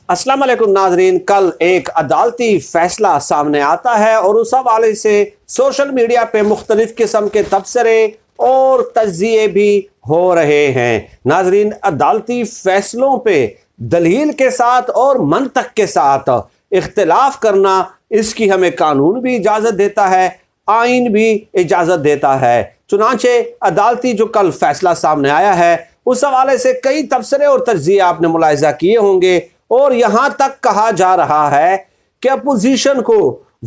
अस्सलाम वालेकुम नाजरीन। कल एक अदालती फैसला सामने आता है और उस हवाले से सोशल मीडिया पे मुख्तलिफ किस्म के तबसरे और तज्जिए भी हो रहे हैं। नाजरीन, अदालती फैसलों पे दलील के साथ और मंतक के साथ इख्तिलाफ करना, इसकी हमें कानून भी इजाज़त देता है, आइन भी इजाज़त देता है। चुनांचे अदालती जो कल फैसला सामने आया है उस हवाले से कई तबसरे और तज्जिए आपने मुलाहिजा किए होंगे और यहाँ तक कहा जा रहा है कि अपोजिशन को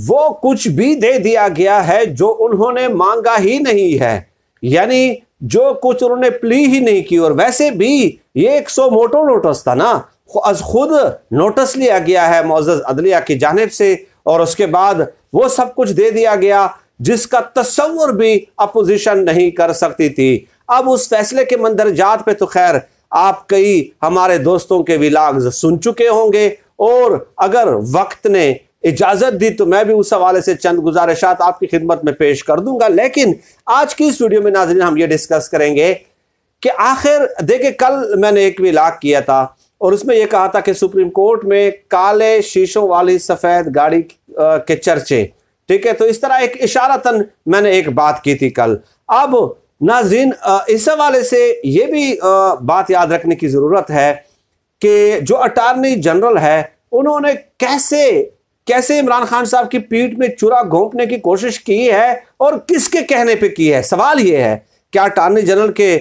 वो कुछ भी दे दिया गया है जो उन्होंने मांगा ही नहीं है, यानी जो कुछ उन्होंने प्ली ही नहीं की। और वैसे भी ये एक सो मोटो नोटिस था ना, खुद नोटिस लिया गया है मुअज़्ज़ज़ अदलिया की जानिब से और उसके बाद वो सब कुछ दे दिया गया जिसका तस्वुर भी अपोजिशन नहीं कर सकती थी। अब उस फैसले के मंदरजात पे तो खैर आप कई हमारे दोस्तों के विलाग्स सुन चुके होंगे और अगर वक्त ने इजाज़त दी तो मैं भी उस हवाले से चंद गुजारिशात आपकी खिदमत में पेश कर दूंगा। लेकिन आज की इस वीडियो में नाज़रीन हम ये डिस्कस करेंगे कि आखिर देखिए, कल मैंने एक विलाग किया था और उसमें यह कहा था कि सुप्रीम कोर्ट में काले शीशों वाली सफ़ेद गाड़ी के चर्चे, ठीक है। तो इस तरह एक इशारतन मैंने एक बात की थी कल। अब नाज़रीन, इस हवाले से ये भी बात याद रखने की ज़रूरत है कि जो अटार्नी जनरल है उन्होंने कैसे इमरान खान साहब की पीठ में चुरा घोंपने की कोशिश की है और किसके कहने पे की है। सवाल ये है, क्या अटार्नी जनरल के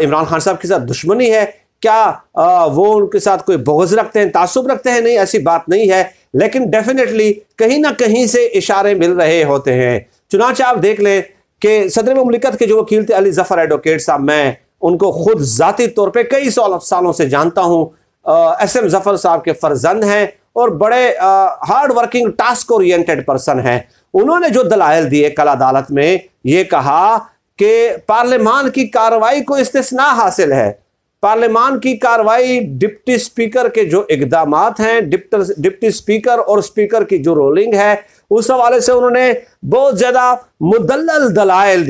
इमरान खान साहब के साथ दुश्मनी है? क्या वो उनके साथ कोई बुग़्ज़ रखते हैं, तासुब रखते हैं? नहीं, ऐसी बात नहीं है, लेकिन डेफिनेटली कहीं ना कहीं से इशारे मिल रहे होते हैं। चुनांचे आप देख लें कि सदर मुमलिकत के जो वकील थे अली ज़फ़र एडवोकेट साहब, मैं उनको खुद ज़ाती तौर पे कई सालों से जानता हूँ। SM ज़फ़र साहब के फर्जंद हैं और बड़े hard working task oriented person हैं। उन्होंने जो दलाइल दिए कल अदालत में, ये कहा कि पार्लियामान की कार्रवाई को इस्तिस्ना हासिल है। पार्लियामान की कार्रवाई डिप्टी स्पीकर के जो इक़दामात हैं, डिप्टी स्पीकर और स्पीकर की जो रोलिंग है, उस हवाले से उन्होंने बहुत ज़्यादा मुदल्लल दलाइल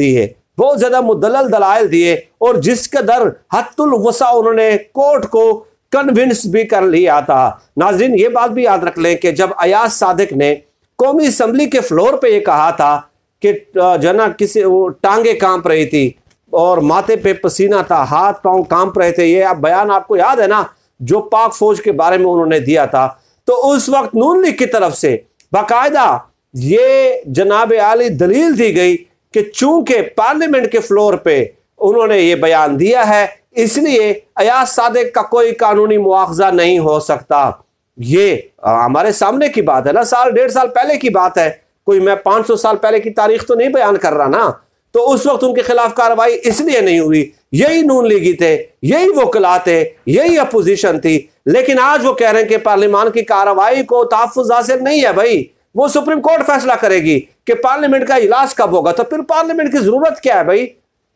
दिए और जिस कदर हद्दुल वसा उन्होंने कोर्ट को कन्विंस भी कर लिया था। नाज़रीन, ये बात भी याद रख लें कि जब अयाज सादिक ने कौमी असम्बली के फ्लोर पे ये कहा था कि जो ना किसी वो टांगे कांप रही थी और माथे पे पसीना था, हाथ पांव कांप रहे थे, ये आप बयान आपको याद है ना, जो पाक फौज के बारे में उन्होंने दिया था। तो उस वक्त नून लीग की तरफ से बाकायदा ये जनाब आली दलील दी गई कि चूंकि पार्लियामेंट के फ्लोर पे उन्होंने ये बयान दिया है, इसलिए अयाज सादिक का कोई कानूनी मुआवजा नहीं हो सकता। ये हमारे सामने की बात है ना, साल डेढ़ साल पहले की बात है, कोई मैं 500 साल पहले की तारीख तो नहीं बयान कर रहा ना। तो उस वक्त उनके खिलाफ कार्रवाई इसलिए नहीं हुई, यही नून लीगी थे, यही वकला थे, यही अपोजिशन थी। लेकिन आज वो कह रहे हैं कि पार्लियामान की कार्रवाई को तहफ़्फ़ुज़ हासिल नहीं है। भाई, वो सुप्रीम कोर्ट फैसला करेगी कि पार्लियामेंट का इजलास कब होगा। तो फिर पार्लियामेंट की जरूरत क्या है भाई,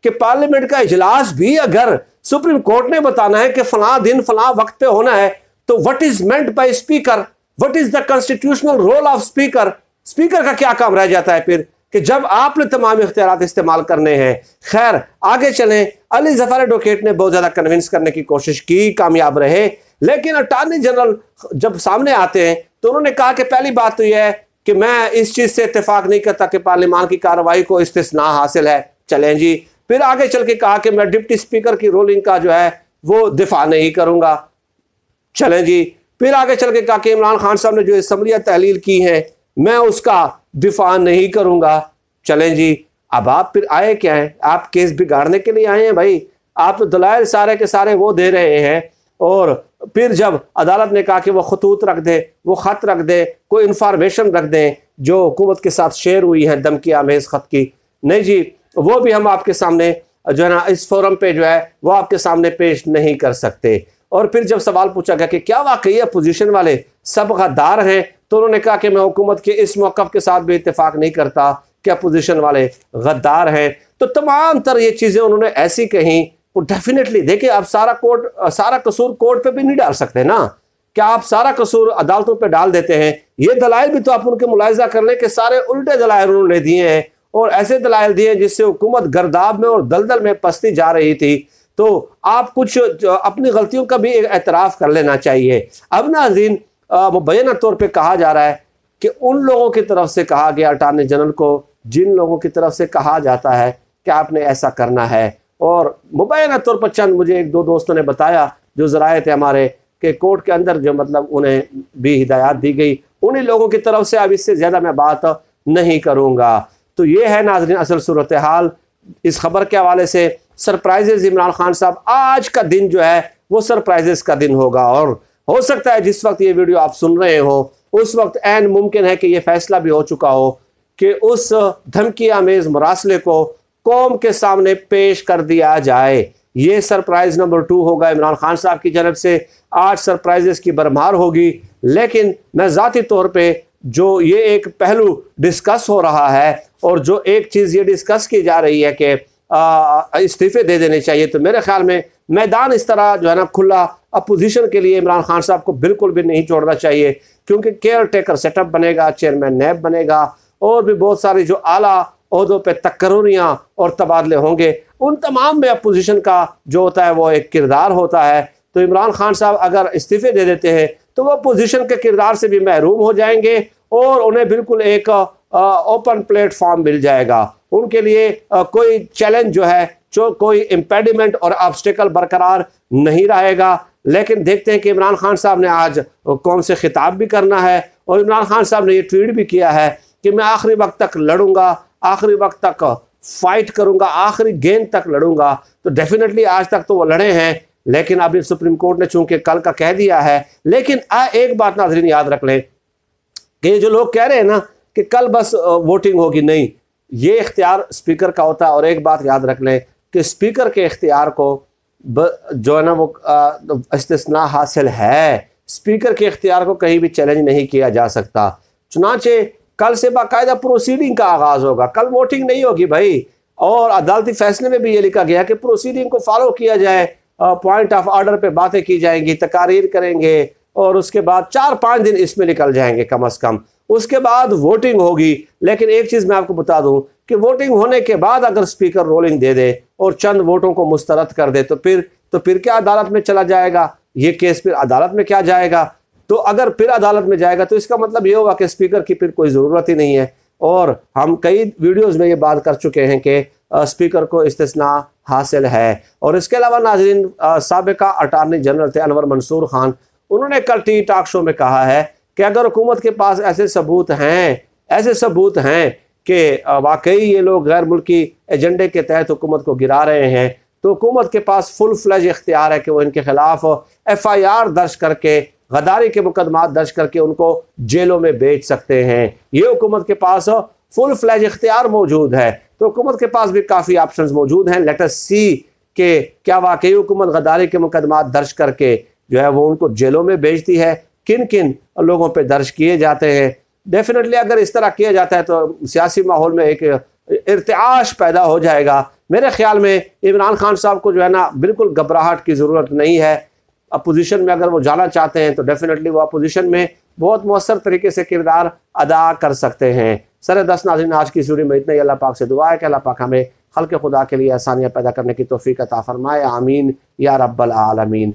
कि पार्लियामेंट का इजलास भी अगर सुप्रीम कोर्ट ने बताना है कि फलां दिन फलां वक्त पे होना है, तो what is meant by speaker, what is the constitutional role of speaker. Speaker का क्या काम रह जाता है फिर, कि जब आपने तमाम इख्तियारात इस्तेमाल करने हैं। खैर, आगे चलें। अली ज़फ़र एडवोकेट ने बहुत ज़्यादा कन्विंस करने की कोशिश की, कामयाब रहे, लेकिन अटार्नी जनरल जब सामने आते हैं तो उन्होंने कहा कि पहली बात तो यह है कि मैं इस चीज़ से इत्तेफाक नहीं करता कि पार्लियामान की कार्रवाई को इस्तिस्ना हासिल है। चलें जी। फिर आगे चल के कहा कि मैं डिप्टी स्पीकर की रोलिंग का जो है वो दिफा नहीं करूँगा। चलें जी। फिर आगे चल के कहा कि इमरान खान साहब ने जो असम्बलियाँ तहलील की हैं मैं उसका दिफा नहीं करूँगा। चलें जी। अब आप फिर आए क्या हैं, आप केस बिगाड़ने के लिए आए हैं भाई। आप तो दलाइल सारे के सारे वो दे रहे हैं और फिर जब अदालत ने कहा कि वो खतूत रख दे, वो ख़त रख दे, कोई इंफॉर्मेशन रख दें जो हुकूमत के साथ शेयर हुई है धमकी आमेज़ ख़त की, नहीं जी, वो भी हम आपके सामने जो है ना इस फोरम पे जो है वो आपके सामने पेश नहीं कर सकते। और फिर जब सवाल पूछा गया कि क्या वाकई अपोजिशन वाले सब गद्दार हैं, तो उन्होंने कहा कि मैं हुकूमत के इस मौक़िफ़ के साथ भी इत्तेफाक नहीं करता कि अपोजिशन वाले गद्दार हैं। तो तमाम तर ये चीज़ें उन्होंने ऐसी कहीं। डेफिनेटली देखिए, आप सारा कसूर कोर्ट पे भी नहीं डाल सकते ना। क्या आप सारा कसूर अदालतों पे डाल देते हैं? ये दलाइल भी तो आप उनके मुलाहिजा कर लें कि सारे उल्टे दलाइल उन्होंने दिए हैं और ऐसे दलाइल दिए जिससे हुकूमत गर्दाब में और दलदल में पसती जा रही थी। तो आप कुछ अपनी गलतियों का भी एतराफ़ कर लेना चाहिए। अब नाज़रीन, मुबैना तौर पे कहा जा रहा है कि उन लोगों की तरफ से कहा गया अटॉर्नी जनरल को जिन लोगों की तरफ से कहा जाता है कि आपने ऐसा करना है। और मुबैना तौर पर चंद मुझे एक दो दोस्तों ने बताया जो ज़राए थे हमारे कि कोर्ट के अंदर जो मतलब उन्हें भी हिदायत दी गई, उन्हीं लोगों की तरफ से। अब इससे ज़्यादा मैं बात नहीं करूँगा। तो ये है नाज़रीन असल सूरत हाल इस खबर के हवाले से। सरप्राइजेज इमरान खान साहब, आज का दिन जो है वो सरप्राइजेज का दिन होगा, और हो सकता है जिस वक्त ये वीडियो आप सुन रहे हो उस वक्त ऐन मुमकिन है कि ये फैसला भी हो चुका हो कि उस धमकी आमेज मुरासले को कौम के सामने पेश कर दिया जाए। ये सरप्राइज नंबर 2 होगा इमरान खान साहब की जानब से। आज सरप्राइजेस की भरमार होगी, लेकिन मैं ज़ाती तौर पे जो ये एक पहलू डिस्कस हो रहा है और जो एक चीज़ ये डिस्कस की जा रही है कि इस्तीफ़े दे देने चाहिए, तो मेरे ख्याल में मैदान इस तरह जो है ना खुला अपोजिशन के लिए इमरान खान साहब को बिल्कुल भी नहीं छोड़ना चाहिए, क्योंकि केयर टेकर सेटअप बनेगा, चेयरमैन नैब बनेगा, और भी बहुत सारी जो आला ओहदों पे तकर्रुरियाँ और तबादले होंगे, उन तमाम में अपोजिशन का जो होता है वो एक किरदार होता है। तो इमरान खान साहब अगर इस्तीफ़े दे देते हैं तो वो अपोजिशन के किरदार से भी महरूम हो जाएंगे और उन्हें बिल्कुल एक ओपन प्लेटफॉर्म मिल जाएगा। उनके लिए कोई चैलेंज जो है, जो कोई इम्पेडिमेंट और ऑब्स्टिकल बरकरार नहीं रहेगा। लेकिन देखते हैं कि इमरान खान साहब ने आज कौम से खिताब भी करना है, और इमरान खान साहब ने ये ट्वीट भी किया है कि मैं आखिरी वक्त तक लड़ूंगा, आखिरी वक्त तक फाइट करूंगा, आखिरी गेंद तक लड़ूंगा। तो डेफिनेटली आज तक तो वो लड़े हैं, लेकिन अभी सुप्रीम कोर्ट ने चूंकि कल का कह दिया है। लेकिन एक बात नाज़रीन याद रख लें कि जो लोग कह रहे हैं ना कि कल बस वोटिंग होगी, नहीं, ये इख्तियार स्पीकर का होता है। और एक बात याद रख लें कि स्पीकर के इख्तियार को जो है ना वो इस्तिस्ना हासिल है। स्पीकर के इख्तियार को कहीं भी चैलेंज नहीं किया जा सकता। चुनांचे कल से बाकायदा प्रोसीडिंग का आगाज़ होगा, कल वोटिंग नहीं होगी भाई। और अदालती फैसले में भी ये लिखा गया कि प्रोसीडिंग को फॉलो किया जाए, पॉइंट ऑफ ऑर्डर पे बातें की जाएंगी, तकारीर करेंगे, और उसके बाद 4-5 दिन इसमें निकल जाएंगे कम अज़ कम। उसके बाद वोटिंग होगी। लेकिन एक चीज़ मैं आपको बता दूं कि वोटिंग होने के बाद अगर स्पीकर रोलिंग दे दे और चंद वोटों को मुस्तरद कर दे तो फिर क्या अदालत में चला जाएगा ये केस? फिर अदालत में क्या जाएगा? तो अगर फिर अदालत में जाएगा तो इसका मतलब ये होगा कि स्पीकर की फिर कोई ज़रूरत ही नहीं है। और हम कई वीडियोज़ में ये बात कर चुके हैं कि स्पीकर को इस्तिस्ना हासिल है। और इसके अलावा नाज़रीन, साबिका अटॉर्नी जनरल थे अनवर मंसूर खान, उन्होंने कल टी टॉक शो में कहा है कि अगर हुकूमत के पास ऐसे सबूत हैं कि वाकई ये लोग गैर मुल्की एजेंडे के तहत हुकूमत को गिरा रहे हैं, तो हुकूमत के पास फुल फ्लैज इख्तियार है कि वो इनके खिलाफ FIR दर्ज करके, गद्दारी के मुकदमात दर्ज करके उनको जेलों में भेज सकते हैं। ये हुकूमत के पास फुल फ्लैज इख्तियार मौजूद है। तो हुकूमत के पास भी काफ़ी ऑप्शंस मौजूद हैं। लेट अस सी कि क्या वाकई हुकूमत गद्दारी के मुकदमात दर्ज करके जो है वो उनको जेलों में भेजती है, किन किन लोगों पे दर्ज किए जाते हैं। डेफिनेटली अगर इस तरह किया जाता है तो सियासी माहौल में एक इर्तिआश पैदा हो जाएगा। मेरे ख्याल में इमरान खान साहब को जो है ना बिल्कुल घबराहट की ज़रूरत नहीं है। अपोजिशन में अगर वो जाना चाहते हैं तो डेफिनेटली वो अपोजिशन में बहुत मौसर तरीके से किरदार अदा कर सकते हैं। सर 10 नाज़रीन, आज की वीडियो में इतना ही। अल्लाह पाक से दुआ है कि अल्लाह पाक हमें खल्क़ खुदा के लिए आसानियाँ पैदा करने की तौफ़ीक़ अता फ़रमाए। आमीन या रब्बल आलमीन।